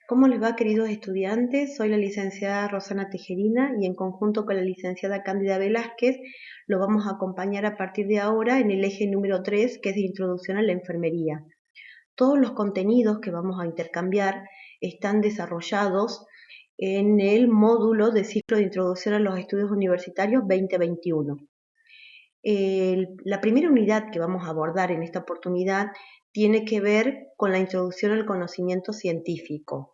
¿Cómo les va, queridos estudiantes? Soy la licenciada Rosana Tejerina y en conjunto con la licenciada Cándida Velázquez lo vamos a acompañar a partir de ahora en el eje número 3, que es de Introducción a la Enfermería. Todos los contenidos que vamos a intercambiar están desarrollados en el módulo de ciclo de Introducción a los Estudios Universitarios 2021. La primera unidad que vamos a abordar en esta oportunidad tiene que ver con la introducción al conocimiento científico.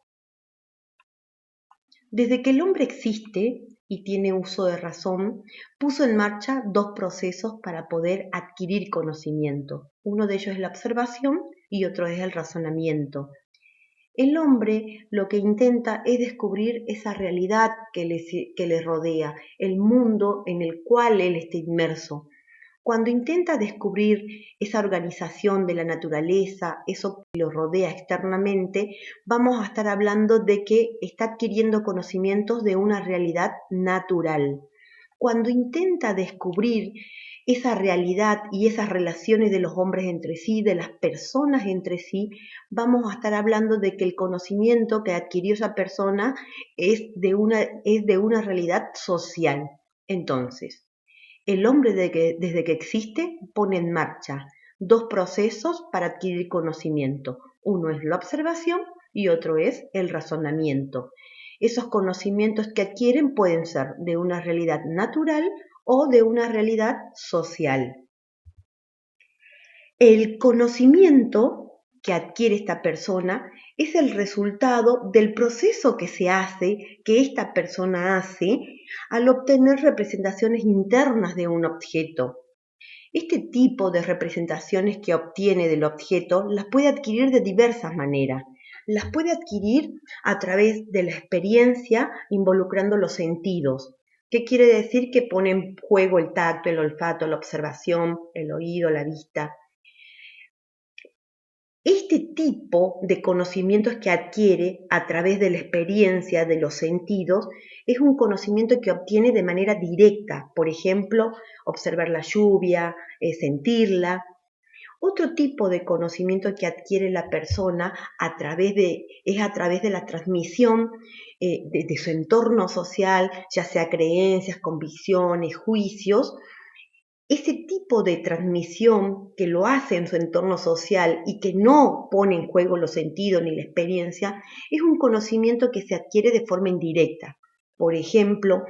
Desde que el hombre existe y tiene uso de razón, puso en marcha dos procesos para poder adquirir conocimiento. Uno de ellos es la observación y otro es el razonamiento. El hombre lo que intenta es descubrir esa realidad que le rodea, el mundo en el cual él está inmerso. Cuando intenta descubrir esa organización de la naturaleza, eso que lo rodea externamente, vamos a estar hablando de que está adquiriendo conocimientos de una realidad natural. Cuando intenta descubrir esa realidad y esas relaciones de los hombres entre sí, de las personas entre sí, vamos a estar hablando de que el conocimiento que adquirió esa persona es de una realidad social. Entonces, el hombre desde que existe pone en marcha dos procesos para adquirir conocimiento. Uno es la observación y otro es el razonamiento. Esos conocimientos que adquieren pueden ser de una realidad natural o de una realidad social. El conocimiento que adquiere esta persona es el resultado del proceso que esta persona hace al obtener representaciones internas de un objeto. Este tipo de representaciones que obtiene del objeto las puede adquirir de diversas maneras. Las puede adquirir a través de la experiencia involucrando los sentidos. ¿Qué quiere decir? Que pone en juego el tacto, el olfato, la observación, el oído, la vista. Este tipo de conocimientos que adquiere a través de la experiencia de los sentidos es un conocimiento que obtiene de manera directa, por ejemplo, observar la lluvia, sentirla. Otro tipo de conocimiento que adquiere la persona es a través de la transmisión de su entorno social, ya sea creencias, convicciones, juicios. Ese tipo de transmisión que lo hace en su entorno social y que no pone en juego los sentidos ni la experiencia, es un conocimiento que se adquiere de forma indirecta. Por ejemplo,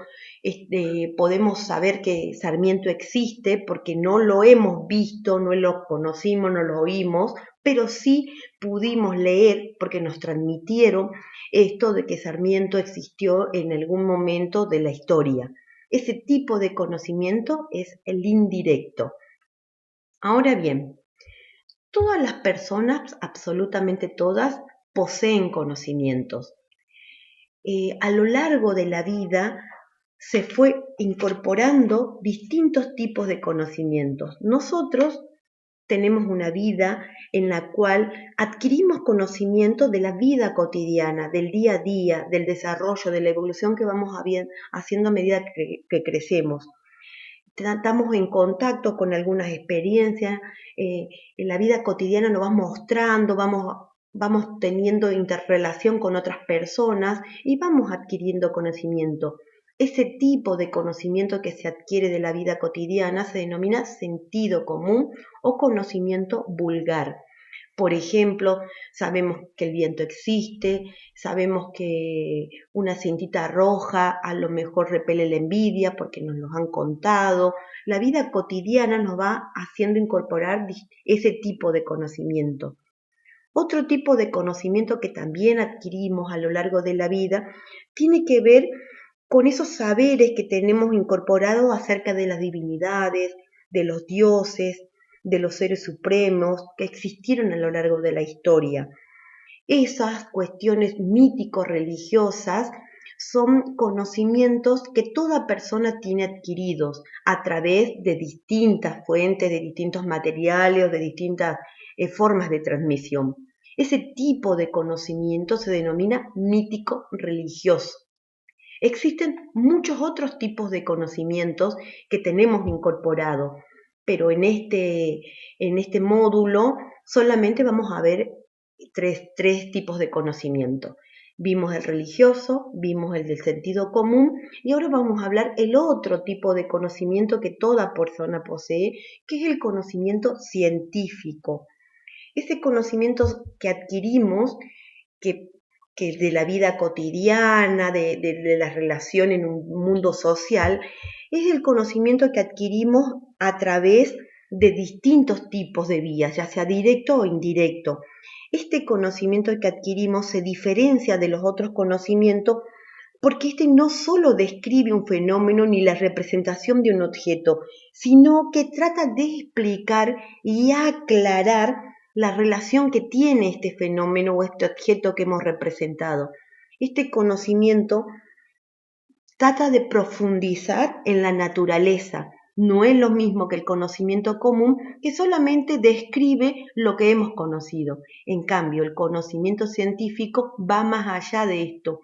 podemos saber que Sarmiento existe porque no lo hemos visto, no lo conocimos, no lo oímos, pero sí pudimos leer porque nos transmitieron esto de que Sarmiento existió en algún momento de la historia. Ese tipo de conocimiento es el indirecto. Ahora bien, todas las personas, absolutamente todas, poseen conocimientos. A lo largo de la vida se fue incorporando distintos tipos de conocimientos. Nosotros tenemos una vida en la cual adquirimos conocimiento de la vida cotidiana, del día a día, del desarrollo, de la evolución que vamos haciendo a medida que crecemos. Estamos en contacto con algunas experiencias, en la vida cotidiana nos va mostrando, vamos teniendo interrelación con otras personas y vamos adquiriendo conocimiento. Ese tipo de conocimiento que se adquiere de la vida cotidiana se denomina sentido común o conocimiento vulgar. Por ejemplo, sabemos que el viento existe, sabemos que una cintita roja a lo mejor repele la envidia porque nos lo han contado. La vida cotidiana nos va haciendo incorporar ese tipo de conocimiento. Otro tipo de conocimiento que también adquirimos a lo largo de la vida tiene que ver con esos saberes que tenemos incorporados acerca de las divinidades, de los dioses, de los seres supremos que existieron a lo largo de la historia. Esas cuestiones mítico-religiosas son conocimientos que toda persona tiene adquiridos a través de distintas fuentes, de distintos materiales, de distintas formas de transmisión. Ese tipo de conocimiento se denomina mítico-religioso. Existen muchos otros tipos de conocimientos que tenemos incorporado, pero en este módulo solamente vamos a ver tres tipos de conocimiento. Vimos el religioso, vimos el del sentido común y ahora vamos a hablar el otro tipo de conocimiento que toda persona posee, que es el conocimiento científico. Ese conocimiento que adquirimos, que, que de la vida cotidiana, de la relación en un mundo social, es el conocimiento que adquirimos a través de distintos tipos de vías, ya sea directo o indirecto. Este conocimiento que adquirimos se diferencia de los otros conocimientos porque este no solo describe un fenómeno ni la representación de un objeto, sino que trata de explicar y aclarar la relación que tiene este fenómeno o este objeto que hemos representado. Este conocimiento trata de profundizar en la naturaleza. No es lo mismo que el conocimiento común, que solamente describe lo que hemos conocido. En cambio, el conocimiento científico va más allá de esto.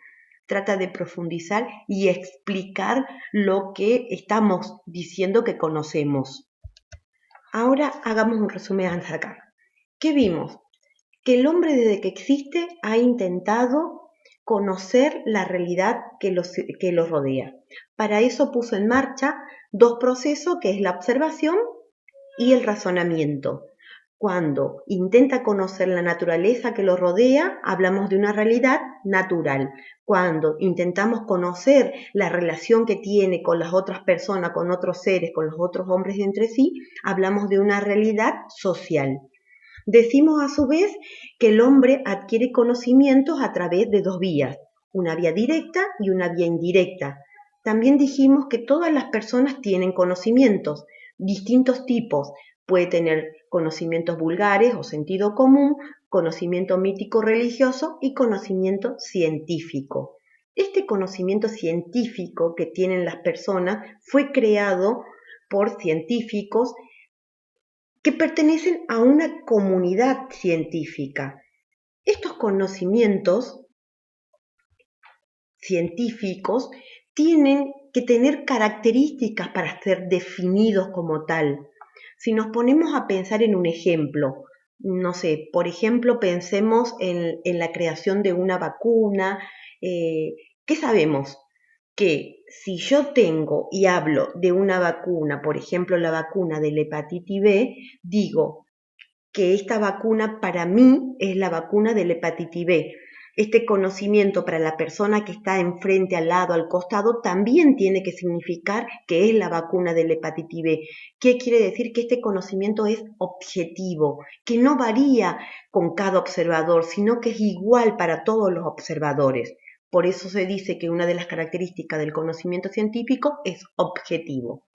Trata de profundizar y explicar lo que estamos diciendo que conocemos. Ahora hagamos un resumen hasta acá. ¿Qué vimos? Que el hombre desde que existe ha intentado conocer la realidad que lo rodea. Para eso puso en marcha dos procesos, que es la observación y el razonamiento. Cuando intenta conocer la naturaleza que lo rodea, hablamos de una realidad natural. Cuando intentamos conocer la relación que tiene con las otras personas, con otros seres, con los otros hombres entre sí, hablamos de una realidad social. Decimos a su vez que el hombre adquiere conocimientos a través de dos vías, una vía directa y una vía indirecta. También dijimos que todas las personas tienen conocimientos, distintos tipos. Puede tener conocimientos vulgares o sentido común, conocimiento mítico religioso y conocimiento científico. Este conocimiento científico que tienen las personas fue creado por científicos que pertenecen a una comunidad científica. Estos conocimientos científicos tienen que tener características para ser definidos como tal. Si nos ponemos a pensar en un ejemplo, no sé, por ejemplo, pensemos en la creación de una vacuna. ¿Qué sabemos? Que si yo tengo y hablo de una vacuna, por ejemplo, la vacuna de la hepatitis B, digo que esta vacuna para mí es la vacuna de la hepatitis B. Este conocimiento para la persona que está enfrente, al lado, al costado, también tiene que significar que es la vacuna de la hepatitis B. ¿Qué quiere decir? Que este conocimiento es objetivo, que no varía con cada observador, sino que es igual para todos los observadores. Por eso se dice que una de las características del conocimiento científico es objetivo.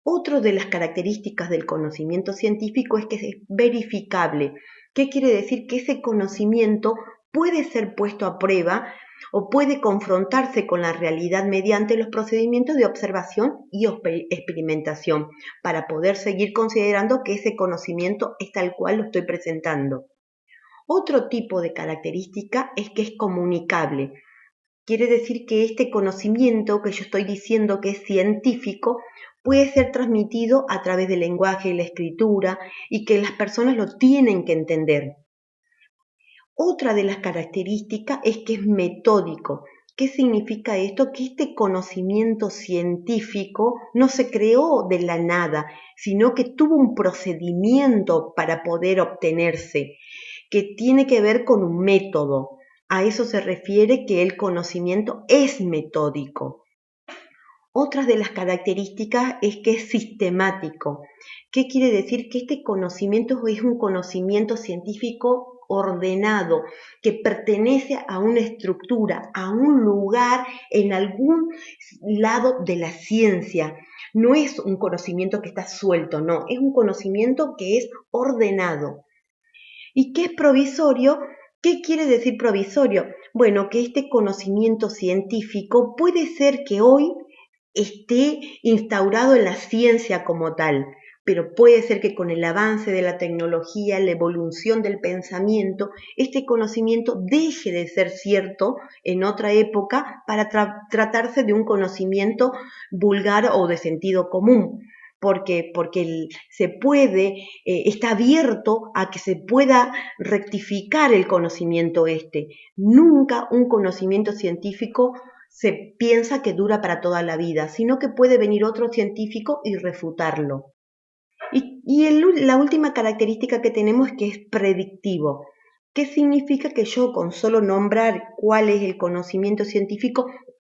Otra de las características del conocimiento científico es que es verificable. ¿Qué quiere decir? Que ese conocimiento puede ser puesto a prueba o puede confrontarse con la realidad mediante los procedimientos de observación y experimentación para poder seguir considerando que ese conocimiento es tal cual lo estoy presentando. Otro tipo de característica es que es comunicable. Quiere decir que este conocimiento que yo estoy diciendo que es científico puede ser transmitido a través del lenguaje y la escritura y que las personas lo tienen que entender. Otra de las características es que es metódico. ¿Qué significa esto? Que este conocimiento científico no se creó de la nada, sino que tuvo un procedimiento para poder obtenerse, que tiene que ver con un método. A eso se refiere que el conocimiento es metódico. Otra de las características es que es sistemático. ¿Qué quiere decir? Que este conocimiento es un conocimiento científico ordenado, que pertenece a una estructura, a un lugar en algún lado de la ciencia. No es un conocimiento que está suelto, no, es un conocimiento que es ordenado. ¿Y qué es provisorio? ¿Qué quiere decir provisorio? Bueno, que este conocimiento científico puede ser que hoy esté instaurado en la ciencia como tal, pero puede ser que con el avance de la tecnología, la evolución del pensamiento, este conocimiento deje de ser cierto en otra época para tratarse de un conocimiento vulgar o de sentido común. porque se puede, está abierto a que se pueda rectificar el conocimiento este. Nunca un conocimiento científico se piensa que dura para toda la vida, sino que puede venir otro científico y refutarlo. La última característica que tenemos es que es predictivo. ¿Qué significa? Que yo con solo nombrar cuál es el conocimiento científico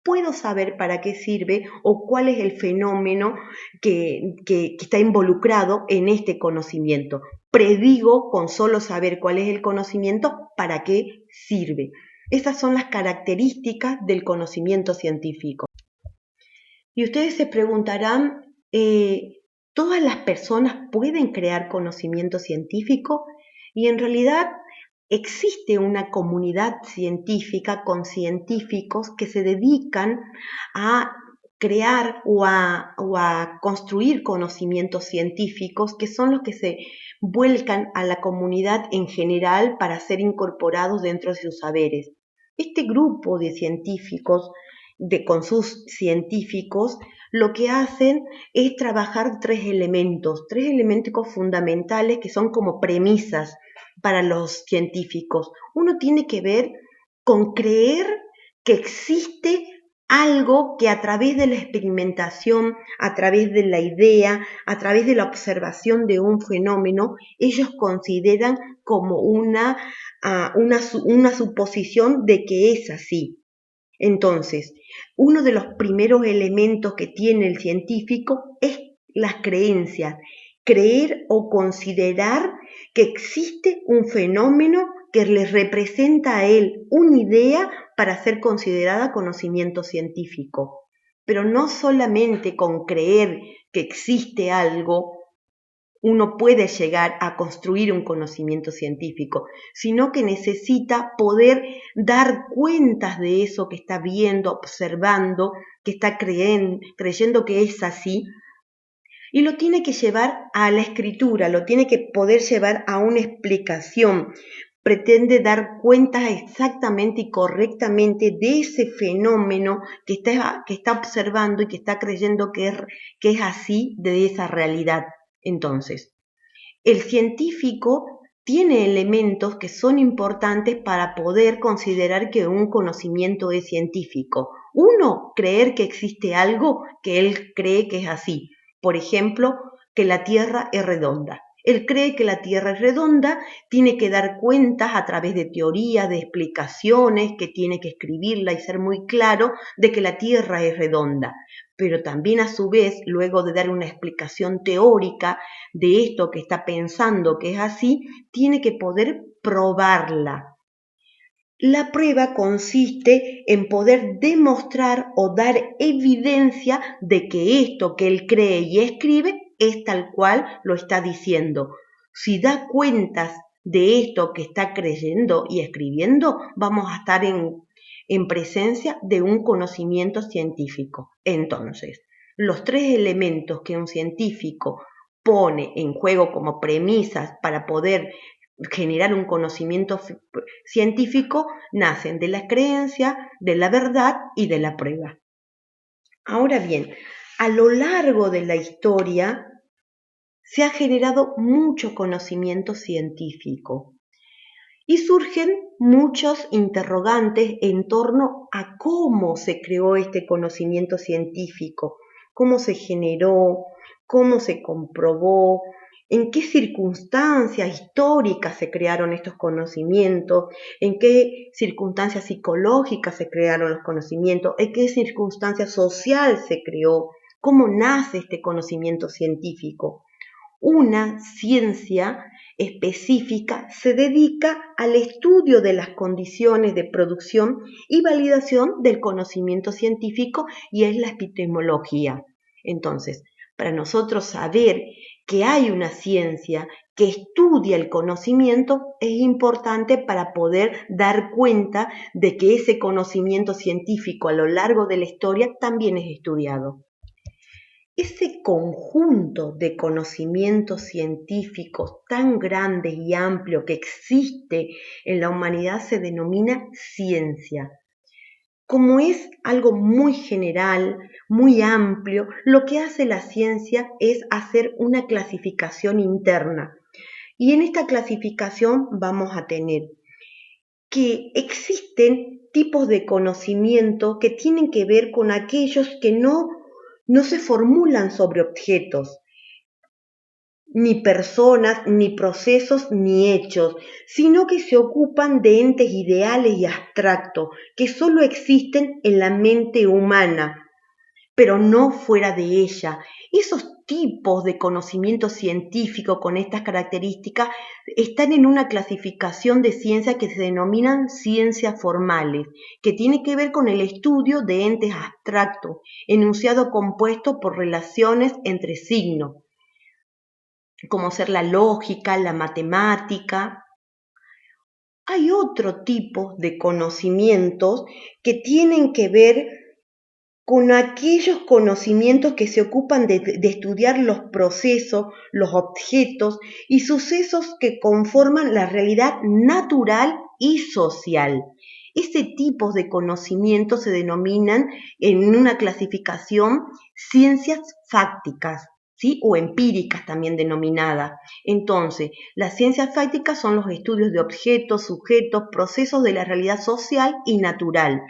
puedo saber para qué sirve o cuál es el fenómeno que está involucrado en este conocimiento. Predigo con solo saber cuál es el conocimiento para qué sirve. Esas son las características del conocimiento científico. Y ustedes se preguntarán, ¿todas las personas pueden crear conocimiento científico? Y en realidad existe una comunidad científica con científicos que se dedican a crear o a construir conocimientos científicos que son los que se vuelcan a la comunidad en general para ser incorporados dentro de sus saberes. Este grupo de científicos, con sus científicos, lo que hacen es trabajar tres elementos fundamentales que son como premisas para los científicos. Uno tiene que ver con creer que existe algo que a través de la experimentación, a través de la idea, a través de la observación de un fenómeno, ellos consideran como una suposición de que es así. Entonces, uno de los primeros elementos que tiene el científico es las creencias, creer o considerar que existe un fenómeno que le representa a él una idea para ser considerada conocimiento científico. Pero no solamente con creer que existe algo uno puede llegar a construir un conocimiento científico, sino que necesita poder dar cuentas de eso que está viendo, observando, que está creyendo que es así, y lo tiene que llevar a la escritura, lo tiene que poder llevar a una explicación. Pretende dar cuentas exactamente y correctamente de ese fenómeno que está observando y que está creyendo que es así, de esa realidad. Entonces, el científico tiene elementos que son importantes para poder considerar que un conocimiento es científico. Uno, creer que existe algo que él cree que es así. Por ejemplo, que la Tierra es redonda. Él cree que la Tierra es redonda, tiene que dar cuentas a través de teorías, de explicaciones, que tiene que escribirla y ser muy claro de que la Tierra es redonda. Pero también a su vez, luego de dar una explicación teórica de esto que está pensando que es así, tiene que poder probarla. La prueba consiste en poder demostrar o dar evidencia de que esto que él cree y escribe es tal cual lo está diciendo. Si da cuentas de esto que está creyendo y escribiendo, vamos a estar en presencia de un conocimiento científico. Entonces, los tres elementos que un científico pone en juego como premisas para poder generar un conocimiento científico nacen de la creencia, de la verdad y de la prueba. Ahora bien, a lo largo de la historia se ha generado mucho conocimiento científico y surgen muchos interrogantes en torno a cómo se creó este conocimiento científico, cómo se generó, cómo se comprobó, en qué circunstancias históricas se crearon estos conocimientos, en qué circunstancias psicológicas se crearon los conocimientos, en qué circunstancia social se creó, cómo nace este conocimiento científico. Una ciencia específica se dedica al estudio de las condiciones de producción y validación del conocimiento científico y es la epistemología. Entonces, para nosotros saber que hay una ciencia que estudia el conocimiento es importante para poder dar cuenta de que ese conocimiento científico a lo largo de la historia también es estudiado. Ese conjunto de conocimientos científicos tan grande y amplio que existe en la humanidad se denomina ciencia. Como es algo muy general, muy amplio, lo que hace la ciencia es hacer una clasificación interna. Y en esta clasificación vamos a tener que existen tipos de conocimiento que tienen que ver con aquellos que no se formulan sobre objetos, ni personas, ni procesos, ni hechos, sino que se ocupan de entes ideales y abstractos que solo existen en la mente humana, pero no fuera de ella. Esos tipos de conocimiento científico con estas características están en una clasificación de ciencias que se denominan ciencias formales, que tiene que ver con el estudio de entes abstractos, enunciado compuesto por relaciones entre signos, como ser la lógica, la matemática. Hay otro tipo de conocimientos que tienen que ver con aquellos conocimientos que se ocupan de estudiar los procesos, los objetos y sucesos que conforman la realidad natural y social. Este tipo de conocimientos se denominan en una clasificación ciencias fácticas, ¿sí? O empíricas también denominadas. Entonces, las ciencias fácticas son los estudios de objetos, sujetos, procesos de la realidad social y natural.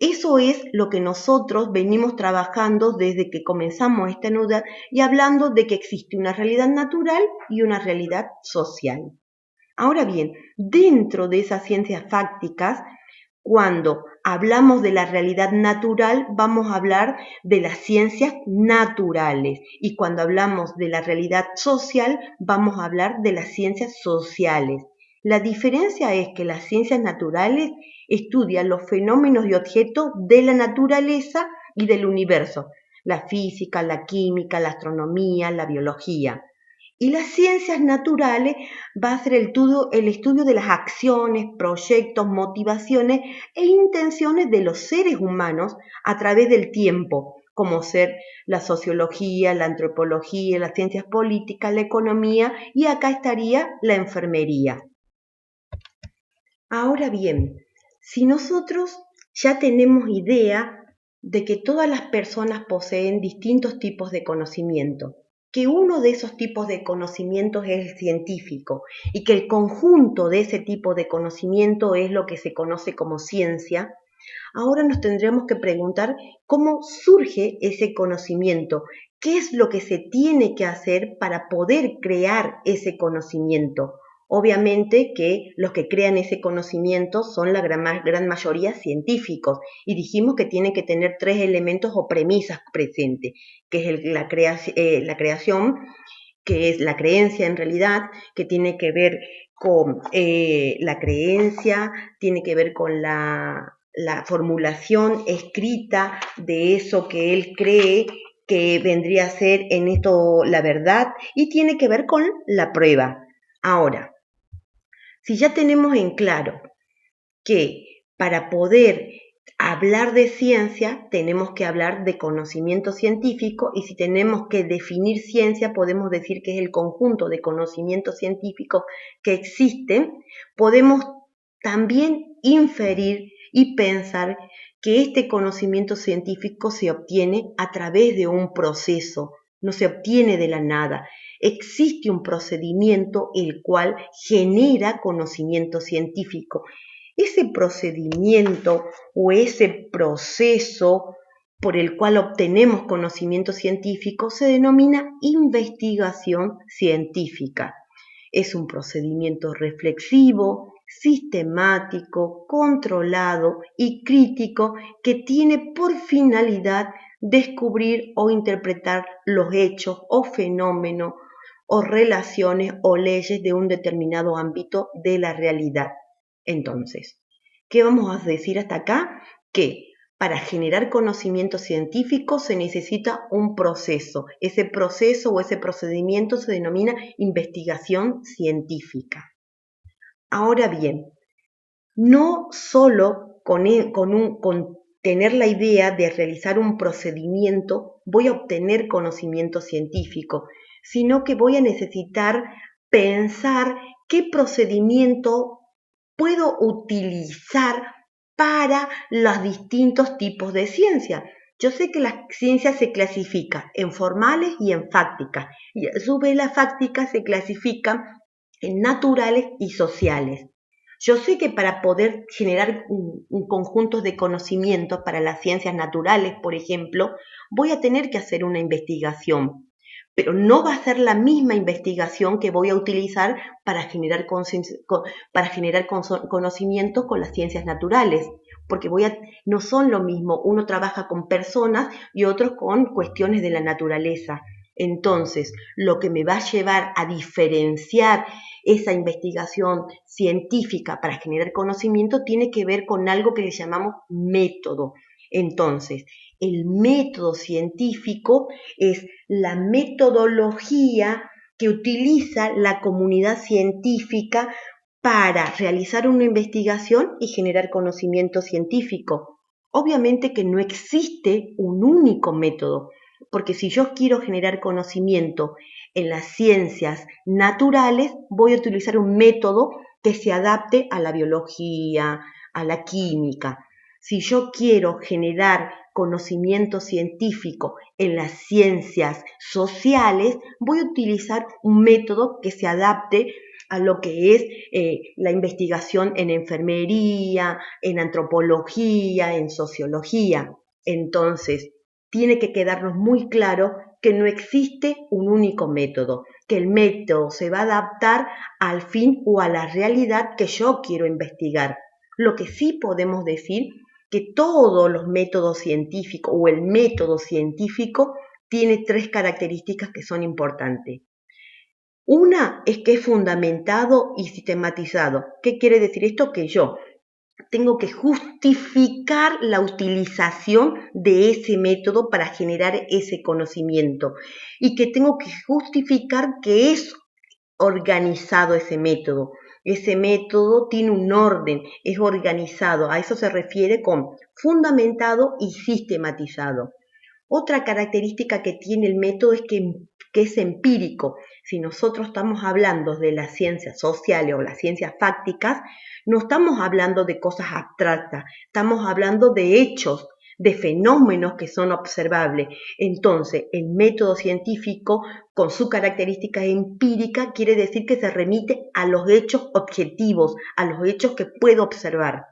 Eso es lo que nosotros venimos trabajando desde que comenzamos esta unidad y hablando de que existe una realidad natural y una realidad social. Ahora bien, dentro de esas ciencias fácticas, cuando hablamos de la realidad natural, vamos a hablar de las ciencias naturales. Y cuando hablamos de la realidad social, vamos a hablar de las ciencias sociales. La diferencia es que las ciencias naturales estudian los fenómenos y objetos de la naturaleza y del universo, la física, la química, la astronomía, la biología. Y las ciencias naturales va a ser el estudio de las acciones, proyectos, motivaciones e intenciones de los seres humanos a través del tiempo, como ser la sociología, la antropología, las ciencias políticas, la economía y acá estaría la enfermería. Ahora bien, si nosotros ya tenemos idea de que todas las personas poseen distintos tipos de conocimiento, que uno de esos tipos de conocimientos es el científico y que el conjunto de ese tipo de conocimiento es lo que se conoce como ciencia, ahora nos tendremos que preguntar cómo surge ese conocimiento, qué es lo que se tiene que hacer para poder crear ese conocimiento. Obviamente que los que crean ese conocimiento son la gran mayoría científicos y dijimos que tienen que tener tres elementos o premisas presentes, que es la creación, que es la creencia en realidad, que tiene que ver con la creencia, tiene que ver con la formulación escrita de eso que él cree que vendría a ser en esto la verdad y tiene que ver con la prueba. Ahora, si ya tenemos en claro que para poder hablar de ciencia tenemos que hablar de conocimiento científico y si tenemos que definir ciencia podemos decir que es el conjunto de conocimientos científicos que existen, podemos también inferir y pensar que este conocimiento científico se obtiene a través de un proceso, no se obtiene de la nada. Existe un procedimiento el cual genera conocimiento científico. Ese procedimiento o ese proceso por el cual obtenemos conocimiento científico se denomina investigación científica. Es un procedimiento reflexivo, sistemático, controlado y crítico que tiene por finalidad descubrir o interpretar los hechos o fenómenos o relaciones o leyes de un determinado ámbito de la realidad. Entonces, ¿qué vamos a decir hasta acá? Que para generar conocimiento científico se necesita un proceso. Ese proceso o ese procedimiento se denomina investigación científica. Ahora bien, no solo con tener la idea de realizar un procedimiento voy a obtener conocimiento científico, sino que voy a necesitar pensar qué procedimiento puedo utilizar para los distintos tipos de ciencia. Yo sé que la ciencia se clasifica en formales y en fácticas, y a su vez las fácticas se clasifican en naturales y sociales. Yo sé que para poder generar un conjunto de conocimientos para las ciencias naturales, por ejemplo, voy a tener que hacer una investigación, pero no va a ser la misma investigación que voy a utilizar para generar conocimiento con las ciencias naturales, porque no son lo mismo, uno trabaja con personas y otros con cuestiones de la naturaleza. Entonces, lo que me va a llevar a diferenciar esa investigación científica para generar conocimiento tiene que ver con algo que le llamamos método. Entonces, el método científico es la metodología que utiliza la comunidad científica para realizar una investigación y generar conocimiento científico. Obviamente que no existe un único método, porque si yo quiero generar conocimiento en las ciencias naturales, voy a utilizar un método que se adapte a la biología, a la química. Si yo quiero generar conocimiento científico en las ciencias sociales, voy a utilizar un método que se adapte a lo que es la investigación en enfermería, en antropología, en sociología. Entonces, tiene que quedarnos muy claro que no existe un único método, que el método se va a adaptar al fin o a la realidad que yo quiero investigar. Lo que sí podemos decir que todos los métodos científicos o el método científico tiene 3 características que son importantes. Una es que es fundamentado y sistematizado. ¿Qué quiere decir esto? Que yo tengo que justificar la utilización de ese método para generar ese conocimiento y que tengo que justificar que es organizado ese método. Ese método tiene un orden, es organizado. A eso se refiere con fundamentado y sistematizado. Otra característica que tiene el método es que es empírico. Si nosotros estamos hablando de las ciencias sociales o las ciencias fácticas, no estamos hablando de cosas abstractas, estamos hablando de hechos, de fenómenos que son observables. Entonces, el método científico, con su característica empírica, quiere decir que se remite a los hechos objetivos, a los hechos que puedo observar.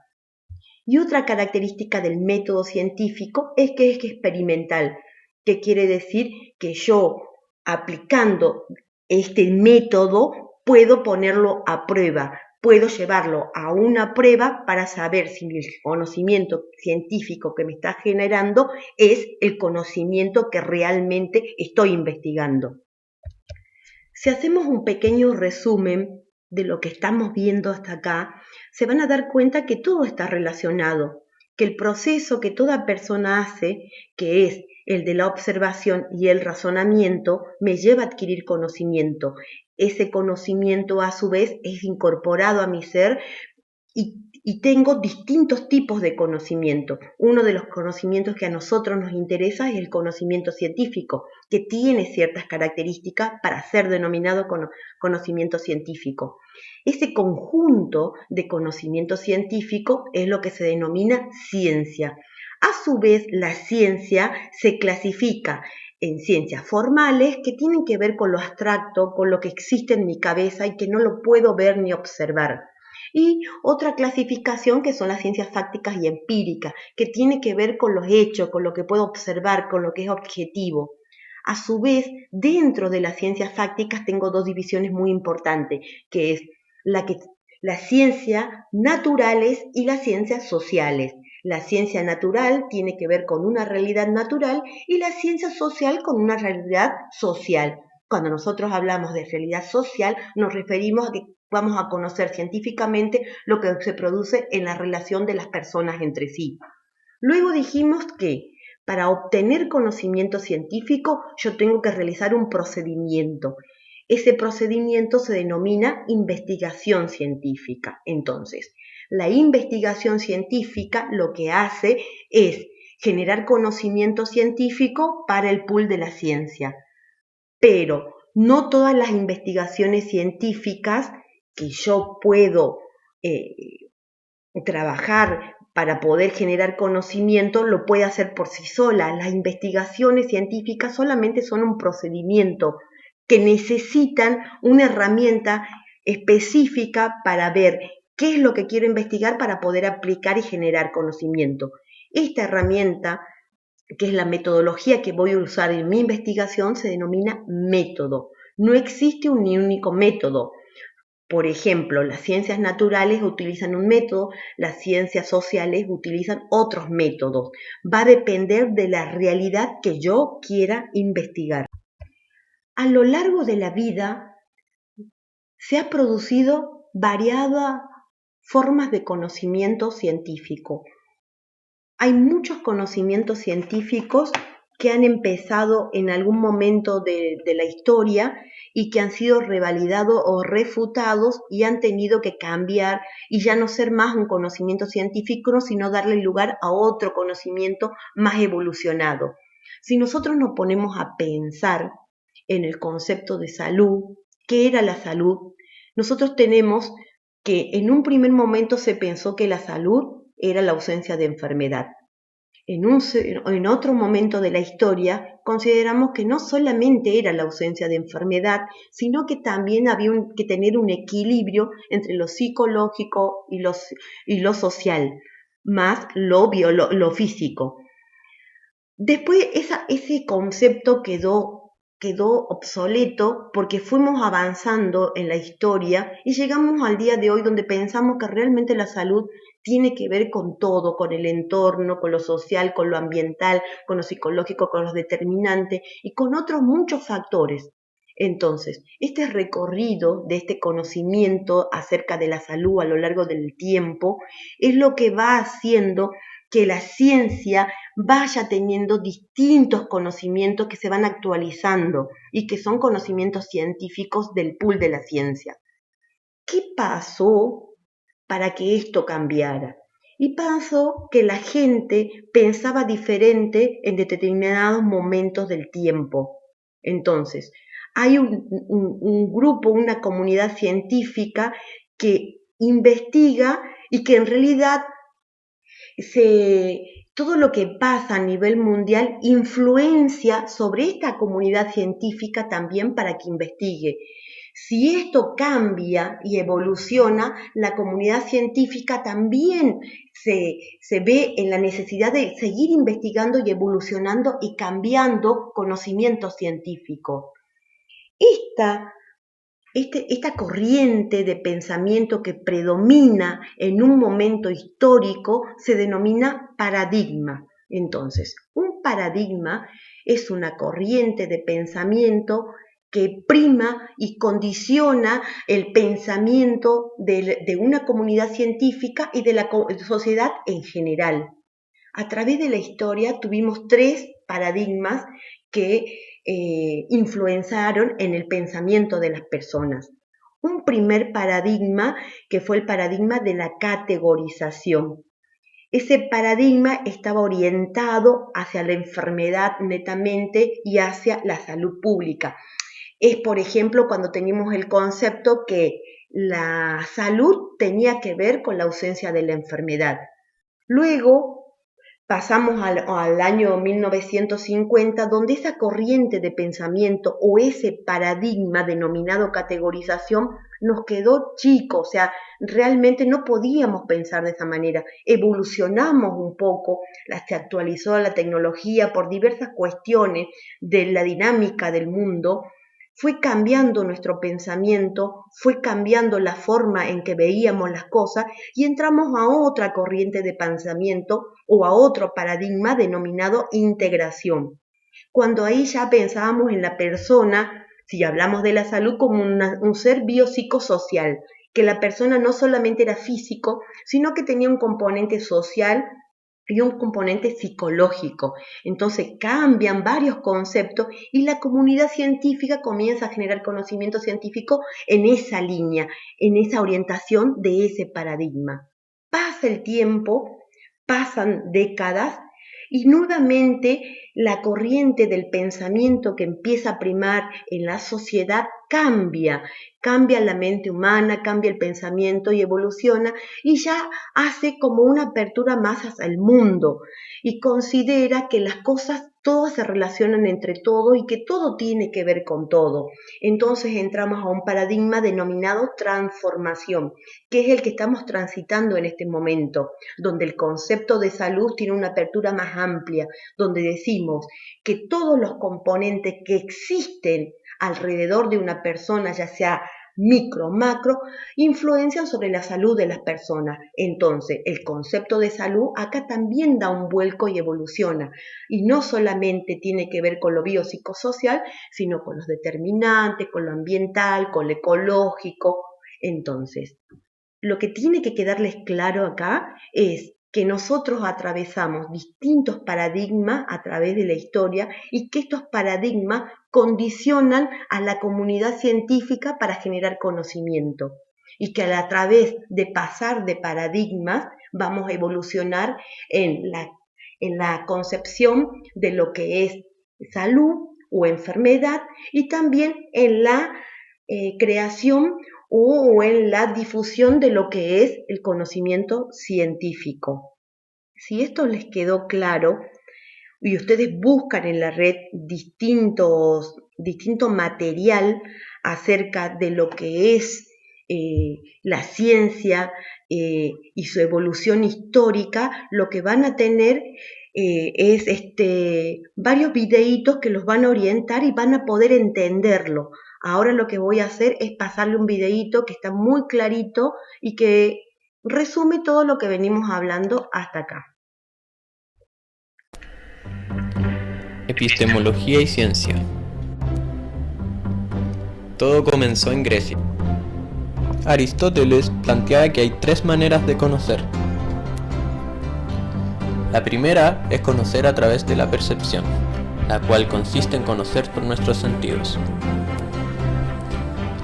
Y otra característica del método científico es que es experimental, que quiere decir que yo, aplicando este método, puedo ponerlo a prueba, puedo llevarlo a una prueba para saber si el conocimiento científico que me está generando es el conocimiento que realmente estoy investigando. Si hacemos un pequeño resumen de lo que estamos viendo hasta acá, se van a dar cuenta que todo está relacionado, que el proceso que toda persona hace, que es el de la observación y el razonamiento, me lleva a adquirir conocimiento. Ese conocimiento a su vez es incorporado a mi ser y tengo distintos tipos de conocimiento. Uno de los conocimientos que a nosotros nos interesa es el conocimiento científico, que tiene ciertas características para ser denominado conocimiento científico. Ese conjunto de conocimiento científico es lo que se denomina ciencia. A su vez, la ciencia se clasifica en ciencias formales que tienen que ver con lo abstracto, con lo que existe en mi cabeza y que no lo puedo ver ni observar. Y otra clasificación que son las ciencias fácticas y empíricas, que tiene que ver con los hechos, con lo que puedo observar, con lo que es objetivo. A su vez, dentro de las ciencias fácticas tengo 2 divisiones muy importantes, que es las ciencias naturales y las ciencias sociales. La ciencia natural tiene que ver con una realidad natural y la ciencia social con una realidad social. Cuando nosotros hablamos de realidad social, nos referimos a que vamos a conocer científicamente lo que se produce en la relación de las personas entre sí. Luego dijimos que para obtener conocimiento científico yo tengo que realizar un procedimiento. Ese procedimiento se denomina investigación científica. Entonces, la investigación científica lo que hace es generar conocimiento científico para el pool de la ciencia. Pero no todas las investigaciones científicas que yo puedo trabajar para poder generar conocimiento lo puede hacer por sí sola. Las investigaciones científicas solamente son un procedimiento que necesitan una herramienta específica para ver qué es lo que quiero investigar para poder aplicar y generar conocimiento. Esta herramienta, que es la metodología que voy a usar en mi investigación, se denomina método. No existe un único método. Por ejemplo, las ciencias naturales utilizan un método, las ciencias sociales utilizan otros métodos. Va a depender de la realidad que yo quiera investigar. A lo largo de la vida se ha producido variadas formas de conocimiento científico. Hay muchos conocimientos científicos que han empezado en algún momento de la historia y que han sido revalidados o refutados y han tenido que cambiar y ya no ser más un conocimiento científico, sino darle lugar a otro conocimiento más evolucionado. Si nosotros nos ponemos a pensar en el concepto de salud, ¿qué era la salud? Nosotros tenemos que en un primer momento se pensó que la salud era la ausencia de enfermedad. En otro momento de la historia consideramos que no solamente era la ausencia de enfermedad, sino que también había que tener un equilibrio entre lo psicológico y lo social, más lo físico. Después ese concepto quedó obsoleto porque fuimos avanzando en la historia y llegamos al día de hoy donde pensamos que realmente la salud tiene que ver con todo, con el entorno, con lo social, con lo ambiental, con lo psicológico, con los determinantes y con otros muchos factores. Entonces, este recorrido de este conocimiento acerca de la salud a lo largo del tiempo es lo que va haciendo que la ciencia vaya teniendo distintos conocimientos que se van actualizando y que son conocimientos científicos del pool de la ciencia. ¿Qué pasó para que esto cambiara? Y pasó que la gente pensaba diferente en determinados momentos del tiempo. Entonces, hay un grupo, una comunidad científica que investiga y que en realidad todo lo que pasa a nivel mundial influencia sobre esta comunidad científica también para que investigue. Si esto cambia y evoluciona, la comunidad científica también se ve en la necesidad de seguir investigando y evolucionando y cambiando conocimiento científico. Esta corriente de pensamiento que predomina en un momento histórico se denomina paradigma. Entonces, un paradigma es una corriente de pensamiento que prima y condiciona el pensamiento de una comunidad científica y de la sociedad en general. A través de la historia tuvimos 3 paradigmas que influenciaron en el pensamiento de las personas. Un primer paradigma que fue el paradigma de la categorización. Ese paradigma estaba orientado hacia la enfermedad netamente y hacia la salud pública. Es, por ejemplo, cuando teníamos el concepto que la salud tenía que ver con la ausencia de la enfermedad. Luego pasamos al año 1950, donde esa corriente de pensamiento o ese paradigma denominado categorización nos quedó chico, o sea, realmente no podíamos pensar de esa manera. Evolucionamos un poco, se actualizó la tecnología por diversas cuestiones de la dinámica del mundo, fue cambiando nuestro pensamiento, fue cambiando la forma en que veíamos las cosas y entramos a otra corriente de pensamiento o a otro paradigma denominado integración. Cuando ahí ya pensábamos en la persona, si hablamos de la salud, como un ser biopsicosocial, que la persona no solamente era físico, sino que tenía un componente social y un componente psicológico. Entonces cambian varios conceptos y la comunidad científica comienza a generar conocimiento científico en esa línea, en esa orientación de ese paradigma. Pasa el tiempo, pasan décadas Y nuevamente la corriente del pensamiento que empieza a primar en la sociedad cambia la mente humana, cambia el pensamiento y evoluciona y ya hace como una apertura más hacia el mundo y considera que las cosas todas se relacionan entre todo y que todo tiene que ver con todo. Entonces entramos a un paradigma denominado transformación, que es el que estamos transitando en este momento, donde el concepto de salud tiene una apertura más amplia, donde decimos que todos los componentes que existen alrededor de una persona, ya sea micro, macro, influencian sobre la salud de las personas. Entonces, el concepto de salud acá también da un vuelco y evoluciona. Y no solamente tiene que ver con lo biopsicosocial, sino con los determinantes, con lo ambiental, con lo ecológico. Entonces, lo que tiene que quedarles claro acá es que nosotros atravesamos distintos paradigmas a través de la historia y que estos paradigmas condicionan a la comunidad científica para generar conocimiento y que a través de pasar de paradigmas vamos a evolucionar en la concepción de lo que es salud o enfermedad y también en la creación o en la difusión de lo que es el conocimiento científico. Si esto les quedó claro y ustedes buscan en la red distinto material acerca de lo que es la ciencia y su evolución histórica, lo que van a tener es varios videitos que los van a orientar y van a poder entenderlo. Ahora lo que voy a hacer es pasarle un videíto que está muy clarito y que resume todo lo que venimos hablando hasta acá. Epistemología y ciencia. Todo comenzó en Grecia. Aristóteles planteaba que hay tres maneras de conocer. La primera es conocer a través de la percepción, la cual consiste en conocer por nuestros sentidos.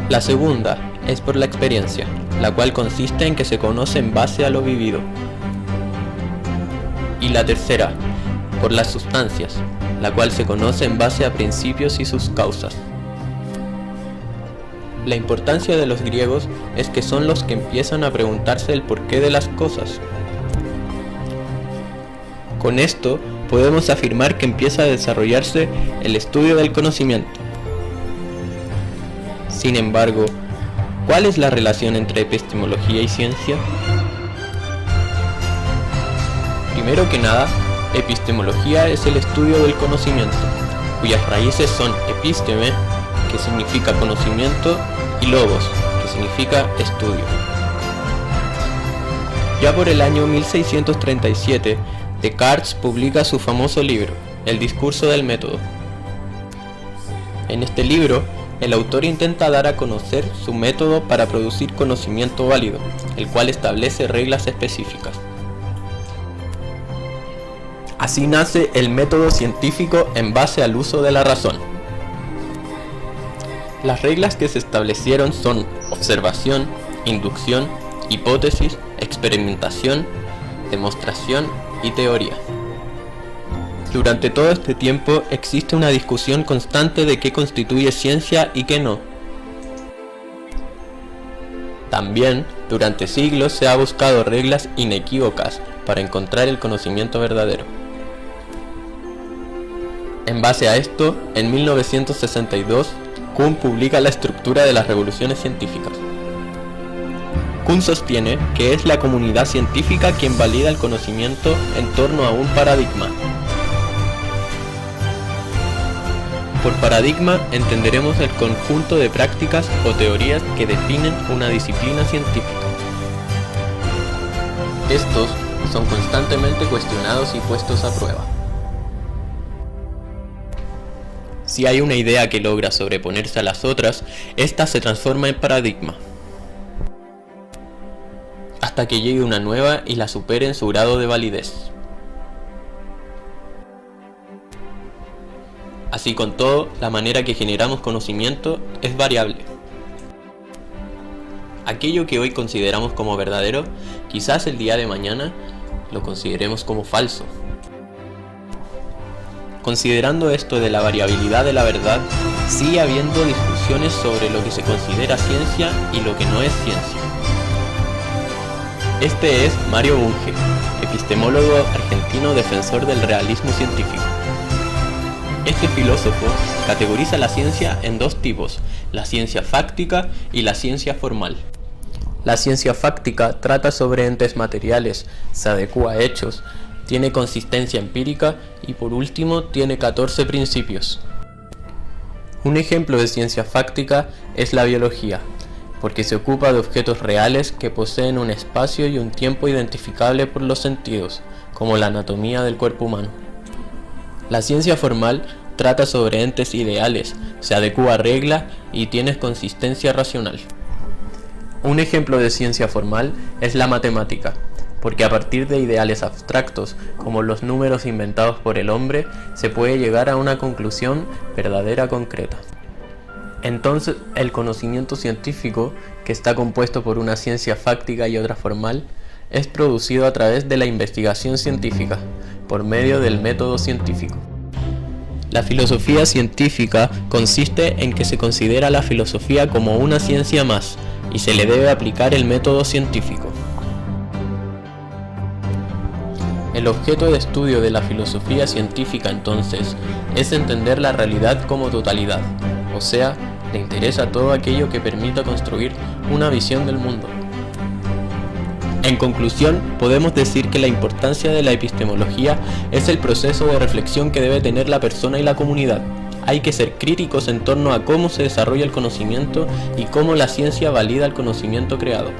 La segunda es por la experiencia, la cual consiste en que se conoce en base a lo vivido. Y la tercera, por las sustancias, la cual se conoce en base a principios y sus causas. La importancia de los griegos es que son los que empiezan a preguntarse el porqué de las cosas. Con esto podemos afirmar que empieza a desarrollarse el estudio del conocimiento. Sin embargo, ¿cuál es la relación entre epistemología y ciencia? Primero que nada, epistemología es el estudio del conocimiento, cuyas raíces son episteme, que significa conocimiento, y logos, que significa estudio. Ya por el año 1637, Descartes publica su famoso libro, El discurso del método. En este libro, el autor intenta dar a conocer su método para producir conocimiento válido, el cual establece reglas específicas. Así nace el método científico en base al uso de la razón. Las reglas que se establecieron son observación, inducción, hipótesis, experimentación, demostración y teoría. Durante todo este tiempo existe una discusión constante de qué constituye ciencia y qué no. También, durante siglos se ha buscado reglas inequívocas para encontrar el conocimiento verdadero. En base a esto, en 1962, Kuhn publica la estructura de las revoluciones científicas. Kuhn sostiene que es la comunidad científica quien valida el conocimiento en torno a un paradigma. Por paradigma entenderemos el conjunto de prácticas o teorías que definen una disciplina científica. Estos son constantemente cuestionados y puestos a prueba. Si hay una idea que logra sobreponerse a las otras, ésta se transforma en paradigma, hasta que llegue una nueva y la supere en su grado de validez. Así con todo, la manera que generamos conocimiento es variable. Aquello que hoy consideramos como verdadero, quizás el día de mañana lo consideremos como falso. Considerando esto de la variabilidad de la verdad, sigue habiendo discusiones sobre lo que se considera ciencia y lo que no es ciencia. Este es Mario Bunge, epistemólogo argentino defensor del realismo científico. Este filósofo categoriza la ciencia en dos tipos, la ciencia fáctica y la ciencia formal. La ciencia fáctica trata sobre entes materiales, se adecua a hechos, tiene consistencia empírica y por último tiene 14 principios. Un ejemplo de ciencia fáctica es la biología, porque se ocupa de objetos reales que poseen un espacio y un tiempo identificable por los sentidos, como la anatomía del cuerpo humano. La ciencia formal trata sobre entes ideales, se adecua a regla y tiene consistencia racional. Un ejemplo de ciencia formal es la matemática, porque a partir de ideales abstractos, como los números inventados por el hombre, se puede llegar a una conclusión verdadera concreta. Entonces, el conocimiento científico, que está compuesto por una ciencia fáctica y otra formal, es producido a través de la investigación científica, por medio del método científico. La filosofía científica consiste en que se considera la filosofía como una ciencia más, y se le debe aplicar el método científico. El objeto de estudio de la filosofía científica, entonces, es entender la realidad como totalidad, o sea, le interesa todo aquello que permita construir una visión del mundo. En conclusión, podemos decir que la importancia de la epistemología es el proceso de reflexión que debe tener la persona y la comunidad. Hay que ser críticos en torno a cómo se desarrolla el conocimiento y cómo la ciencia valida el conocimiento creado.